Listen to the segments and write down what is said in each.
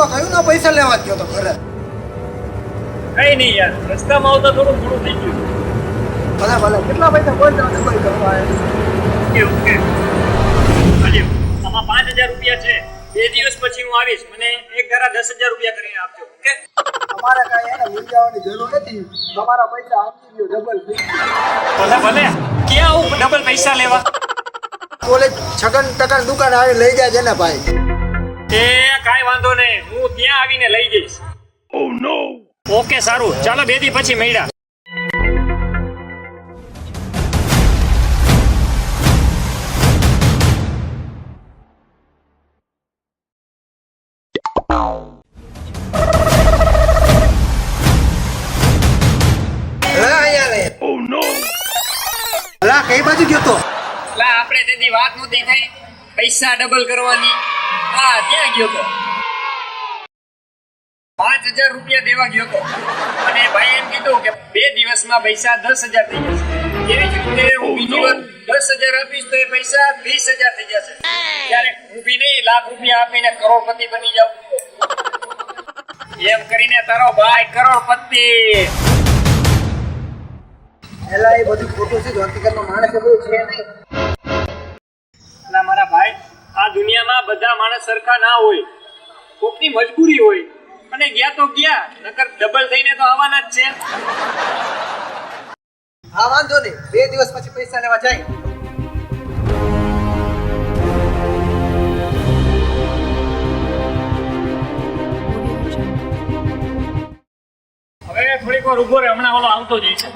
તો કયું ના પૈસા લેવા ગયો તો ઘરે. કઈ નહીં યાર, રસ્તામાં આવતા થોડું મોડું થઈ ગયું. ભલે ભલે કેટલા પૈસા બોલ જાવ ડબલ કરવા ઓકે ઓકે. હાજી, આમાં 5000 રૂપિયા છે. 2 દિવસ પછી હું આવીશ. મને એક ઘરા 10000 રૂપિયા કરીને આપજો. ઓકે? અમારે કાંઈ એને મૂંઝાવાની જરૂર નથી. તમારા પૈસા આપી દો ડબલ થઈ ભલે ભલે. ક્યાં આવું ડબલ પૈસા લેવા? કોલેજ છગન ટકન દુકાન આવી લઈ જાય છે ને ભાઈ. એ કાંઈ વાંધો નહીં, હું ત્યાં આવીને લઈ જઈશ. ઓ નો. ઓકે સારું, ચાલો 2 દી પછી મળ્યા. કઈ બાજુ ગયો તો? લા આપણે તેથી વાત નહોતી થઈ પૈસા ડબલ કરવાની. હા ત્યાં ગયો તો. 5000 રૂપિયા દેવા ગયો તો અને ભાઈ એમ કીધું કે 2 દિવસમાં પૈસા 10000 થઈ જશે. એવી જ રીતે હું બીજી વાર 10000 આપીશ તો એ પૈસા 20000 થઈ જશે. ત્યારે હું બી નહીં લાખ રૂપિયા આપીને કરોડપતિ બની જાઉં. એમ કરીને તારો ભાઈ કરોડપતિ. એલા એ બધું ખોટું છે. હકીકતમાં માણસ એવું છે નહીં. ના મારા ભાઈ, આ દુનિયામાં બધા માણસ સરખા ના હોય. કોકની મજબૂરી હોય અને ગયા તો ગયા, નકર ડબલ થઈને તો આવવાના જ છે. હા વાંધો નહીં, 2 દિવસ પછી પૈસા લેવા જાય. હવે થોડીક વાર ઉભો રહે, હમણાં ઓલો આવતો જ છે.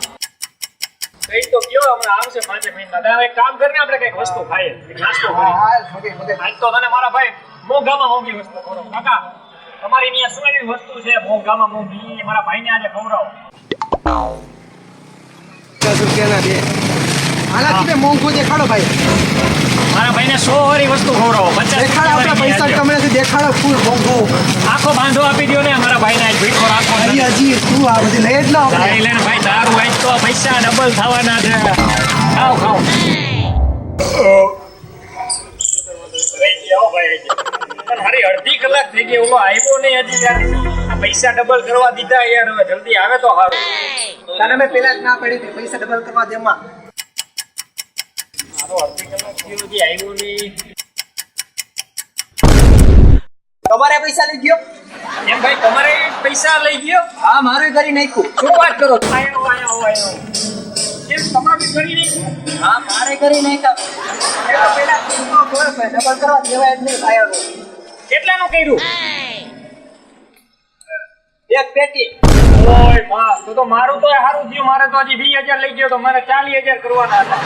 કઈ તો કયો હમણાં આવશે 5 મિનિટમાં. હવે એક કામ કરીને આપણે કઈક વસ્તુ ખાઈએ, નાસ્તો કરીએ. આજ તો તને મારા ભાઈ મોંઘામાં મોંઘી વસ્તુ ખવડાવો. કાકા તમારી ત્યાં શું એવી વસ્તુ છે મોંઘામાં મોંઘી, મારા ભાઈને આજે ખવડાવો. 50 રૂપિયાના 2. આનાથી બે મોંઘું દેખાડો ભાઈ. મારા ભાઈને 100 વાળી વસ્તુ ખવડાવો. 50 દેખાડો, આપણા પૈસા તમને દેખાડો ફૂલ મોંઘું. આખો બાંધો આપી દો ને મારા ભાઈને. આજ ભીખો રાખો. હજી શું આ બધી લઈ જ લો ગાડી લઈને ભાઈ, દારૂ આજ તો પૈસા ડબલ થવાના છે. ખાઓ ખાઓ. મારી અડધી કલાક થઈ ગઈ, ઓલો આવ્યો નહીં હજી યાર. આ પૈસા ડબલ કરવા દીધા યાર, હવે જલ્દી આવે તો સારું. તને મેં પેલા જ ના પડી હતી પૈસા ડબલ કરવા દેમાં. મારો અડધી કલાક થયો હજી આવ્યો નહીં. તમારે પૈસા લઈ ગયો? એમ ભાઈ તમારે પૈસા લઈ ગયો? હા મારે કરી નાખ્યું. શું વાત કરો? આયો. કેમ તમારે કરી નાખ્યું? હા મારે કરી નાખ્યા. પેલા ડબલ કરવા દેવાય જ નહીં ભાઈ. કેટલાનું કર્યું? 1 પેટી. ઓય માં, તો મારું તો સારું થયું. મારે તો હજી 20000 લઈ ગયો તો મારે 40000 કરવાના હતા.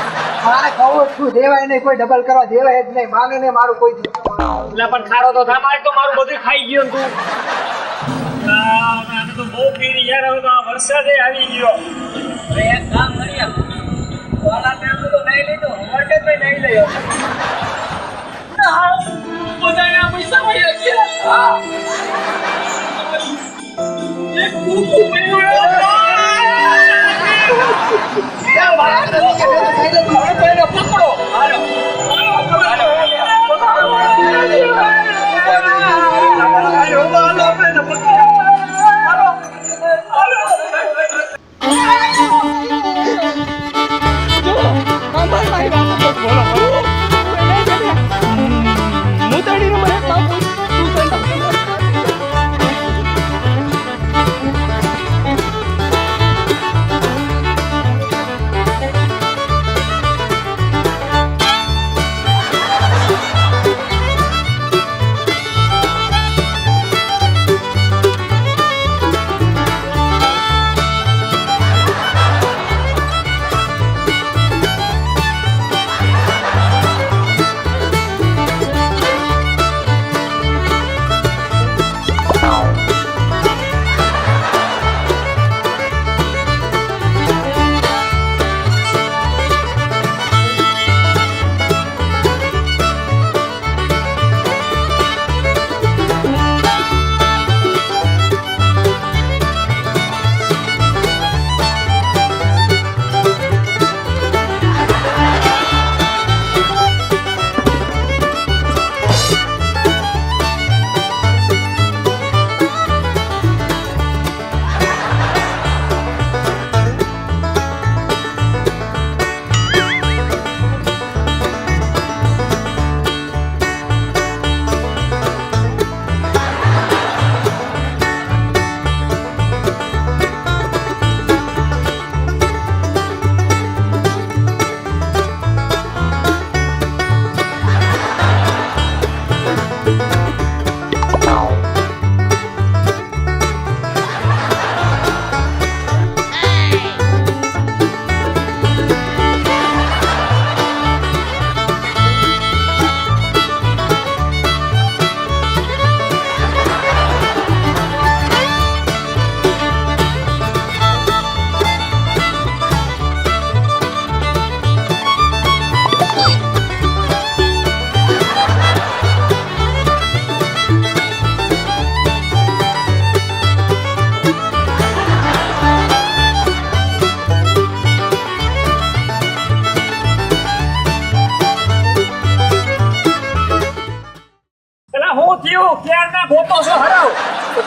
મારે કહું છું દેવાય નહીં, કોઈ ડબલ કરવા દેવાય જ નહીં. માને ને મારું કોઈ એટલે પણ ખારો તો થા, મારે તો મારું બધું ખાઈ ગયું તું. આને તો બહુ પીરી યાર. હવે તો આ વરસાદે આવી ગયો. હવે એક કામ કરીએ, વાલા ટાઈમ તો નહીં લીધો, હરકે તો નહીં લઈ બધાના પૈસા વહી ગયા. હા એક કૂકુ પડ્યું. ક્યાં વાત કરે છે? હવે કોઈને પકડો. હાલો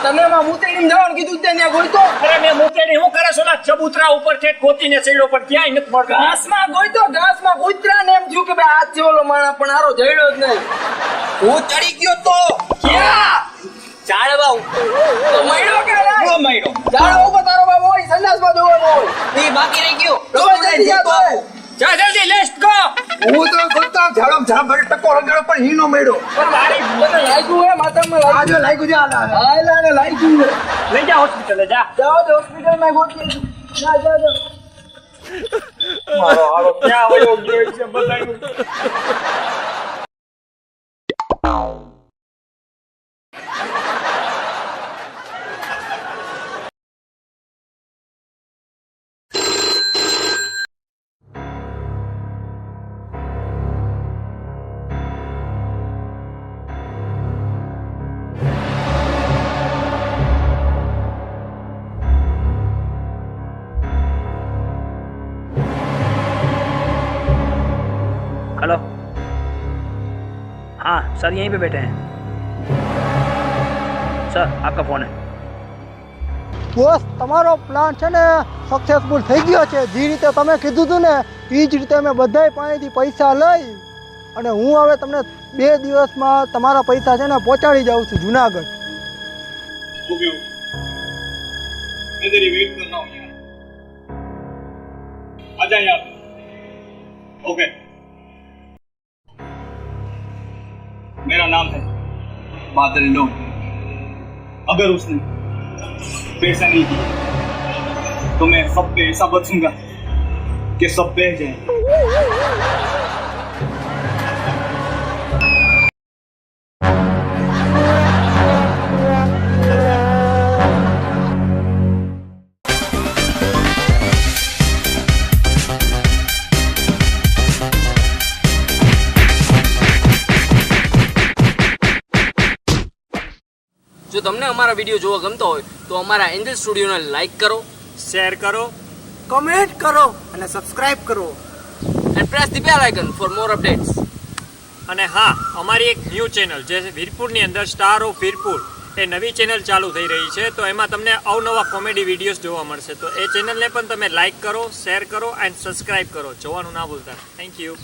તને માં મુતેડીને જવાનું કીધું તે ત્યાં ગોઈતો અરે મેં મૂકેલી હું કરે સોલા ચબૂતરા ઉપર ઠેઠ ગોતીને ચડ્યો પણ ક્યાંય નથી મળતો. ઘાસમાં કૂતરા ને એમ થયું કે ભાઈ આ છે ઓલો માણસ પણ આરો જડ્યો જ નહીં. હું ચડી ગયો તો ક્યાં ઝાડવા ઉપર તો મળ્યો કે નહીં? નો મળ્યો. ઝાડવા ઉપર તારો બાપ હોય સંડાસમાં જોવાનો હોય એ બાકી રહી ગયો. તો જલ્દી જા તો. જા જલ્દી લેટ્સ ગો. હું તો ગોતતા ઝાડો ભર ટકો લગાડ્યો પણ હીનો મળ્યો. પણ મારી તને લાગ્યું હે માથામાં લાગ્યું? આજો લાગ્યું છે આલા. હાયલા ને લાગ્યું હે. લઈ જા હોસ્પિટલે જા. જાઓ તો હોસ્પિટલમાં ગોતી જા. મારો હાલો ક્યાં વયો ગયો છે બધાયનું. हेलो हाँ सर यहीं पे बैठे हैं सर आपका फ़ोन है બોસ તમારો પ્લાન છે ને સક્સેસફુલ થઈ ગયો છે. જે રીતે તમે કીધું હતું ને એ જ રીતે અમે બધાય પાસેથી પૈસા લઈ અને હું હવે તમને 2 દિવસમાં તમારા પૈસા છે ને પહોંચાડી જાઉં છું જુનાગઢ. मैं तेरी वेट कर रहा हूँ यार. आजा यार. ओके. मेरा नाम है बादल लो. अगर उसने पैसा नहीं दिया तो मैं सब पे ऐसा बचूंगा कि सब बह जाए. જો તમને અમારા વિડીયો જોવા ગમતો હોય તો અમારા એન્જલ સ્ટુડિયોને લાઈક કરો, શેર કરો. કમેન્ટ કરો અને સબસ્ક્રાઇબ કરો. And press the bell icon for more updates. અને હા, અમારી એક ન્યૂ ચેનલ જે છે વીરપુરની અંદર સ્ટાર ઓફ વીરપુર એ નવી ચેનલ ચાલુ થઈ રહી છે. તો એમાં તમને અવનવા કોમેડી વિડીયોઝ જોવા મળશે. તો એ ચેનલને પણ તમે લાઈક કરો, શેર કરો એન્ડ સબસ્ક્રાઇબ કરો. જોવાનું ના ભૂલતા. Thank you.